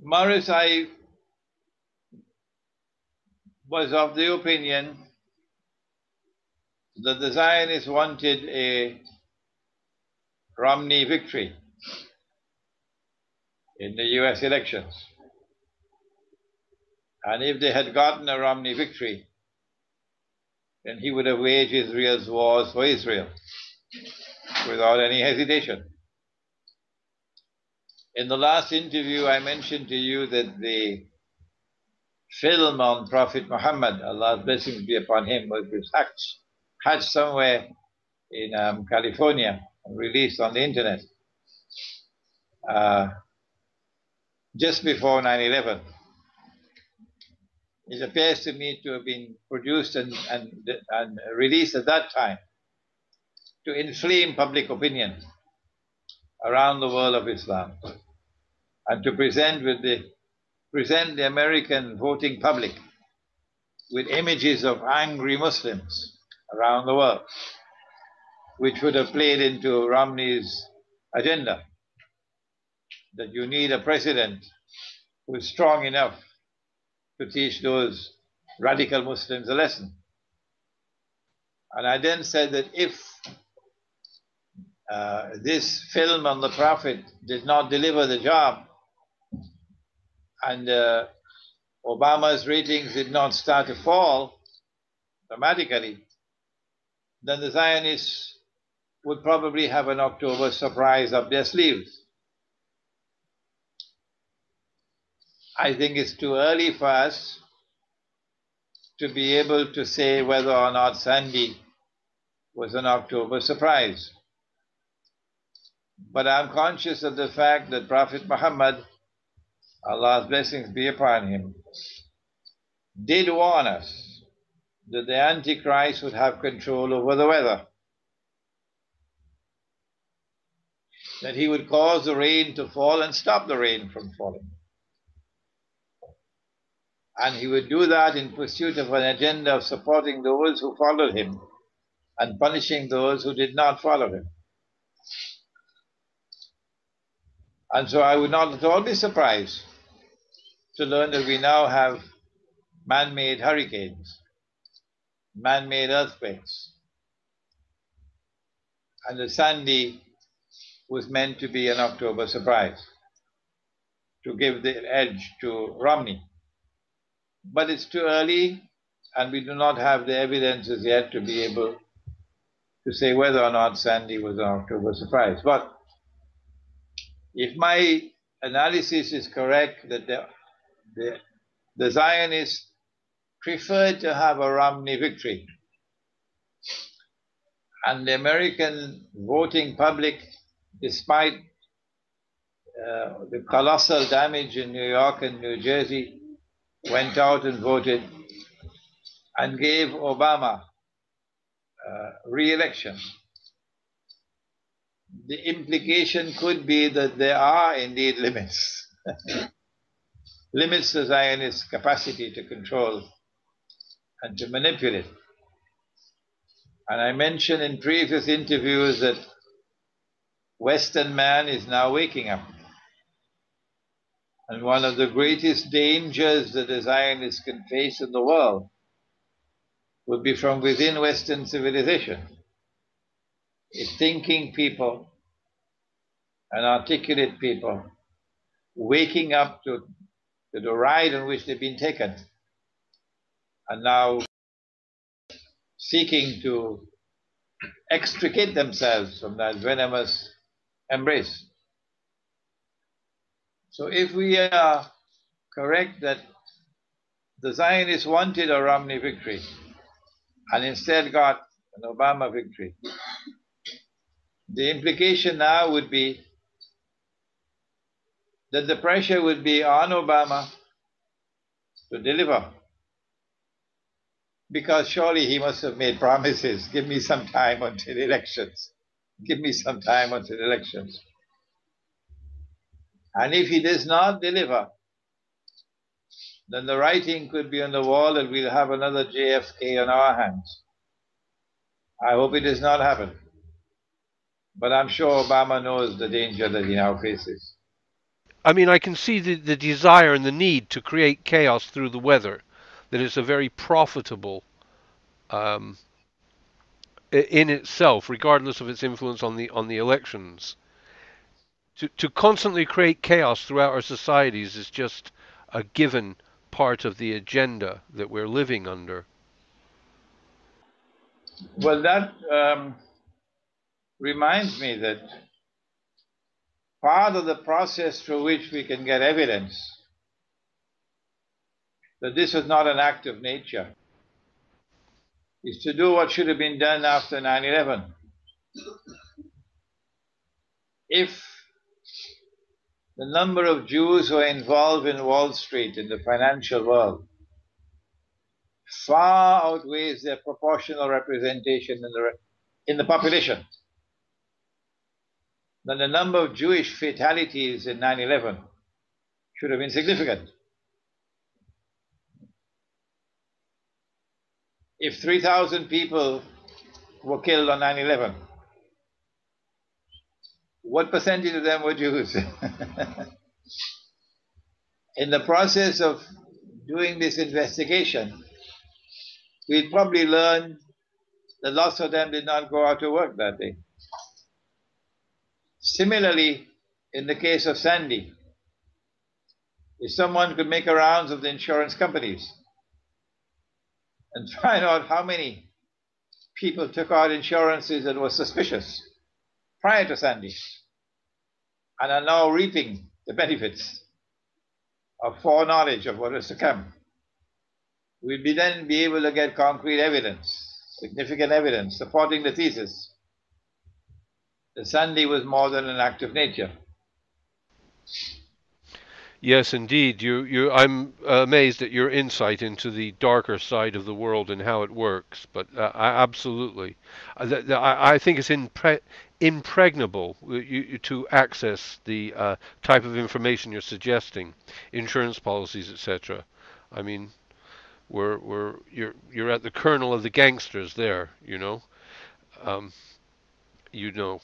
Morris, I was of the opinion that the Zionists wanted a Romney victory in the US elections. And if they had gotten a Romney victory, then he would have waged Israel's wars for Israel without any hesitation. In the last interview, I mentioned to you that the film on Prophet Muhammad, Allah's blessings be upon him, was hatched somewhere in California and released on the internet just before 9/11. It appears to me to have been produced and released at that time to inflame public opinion around the world of Islam and to present the American voting public with images of angry Muslims around the world, which would have played into Romney's agenda, that you need a president who is strong enough to teach those radical Muslims a lesson. And I then said that if this film on the Prophet did not deliver the job and Obama's ratings did not start to fall dramatically, then the Zionists would probably have an October surprise up their sleeves. I think it's too early for us to be able to say whether or not Sandy was an October surprise. But I'm conscious of the fact that Prophet Muhammad, Allah's blessings be upon him, did warn us that the Antichrist would have control over the weather, that he would cause the rain to fall and stop the rain from falling. And he would do that in pursuit of an agenda of supporting those who followed him and punishing those who did not follow him. And so I would not at all be surprised to learn that we now have man-made hurricanes, man-made earthquakes, and that Sandy was meant to be an October surprise, to give the edge to Romney. But it's too early, and we do not have the evidences yet to be able to say whether or not Sandy was an October surprise. But if my analysis is correct, that the Zionists preferred to have a Romney victory, and the American voting public, despite the colossal damage in New York and New Jersey, went out and voted and gave Obama re-election. The implication could be that there are indeed limits, limits to Zionist capacity to control and to manipulate. And I mentioned in previous interviews that Western man is now waking up. And one of the greatest dangers that the Zionists can face in the world would be from within Western civilization. It's thinking people and articulate people waking up to the ride on which they've been taken and now seeking to extricate themselves from that venomous embrace. So if we are correct that the Zionists wanted a Romney victory and instead got an Obama victory, the implication now would be that the pressure would be on Obama to deliver, because surely he must have made promises. Give me some time until elections. Give me some time until elections. And if he does not deliver, then the writing could be on the wall that we'll have another JFK on our hands. I hope it does not happen. But I'm sure Obama knows the danger that he now faces. I mean, I can see the desire and the need to create chaos through the weather. That it's a very profitable um, in itself, regardless of its influence on the elections. To constantly create chaos throughout our societies is just a given part of the agenda that we're living under. Well, that reminds me that part of the process through which we can get evidence that this was not an act of nature is to do what should have been done after 9/11. If the number of Jews who are involved in Wall Street in the financial world far outweighs their proportional representation in the population, then the number of Jewish fatalities in 9/11 should have been significant. If 3,000 people were killed on 9/11, what percentage of them were Jews? In the process of doing this investigation, we'd probably learn that lots of them did not go out to work that day. Similarly, in the case of Sandy, if someone could make a rounds of the insurance companies and find out how many people took out insurances that were suspicious prior to Sandy and are now reaping the benefits of foreknowledge of what is to come, we'd then be able to get concrete evidence, significant evidence, supporting the thesis that Sandy was more than an act of nature. Yes, indeed. I'm amazed at your insight into the darker side of the world and how it works. But absolutely, I think it's impregnable to access the type of information you're suggesting, insurance policies, etc. I mean, you're at the kernel of the gangsters there. Um, you know.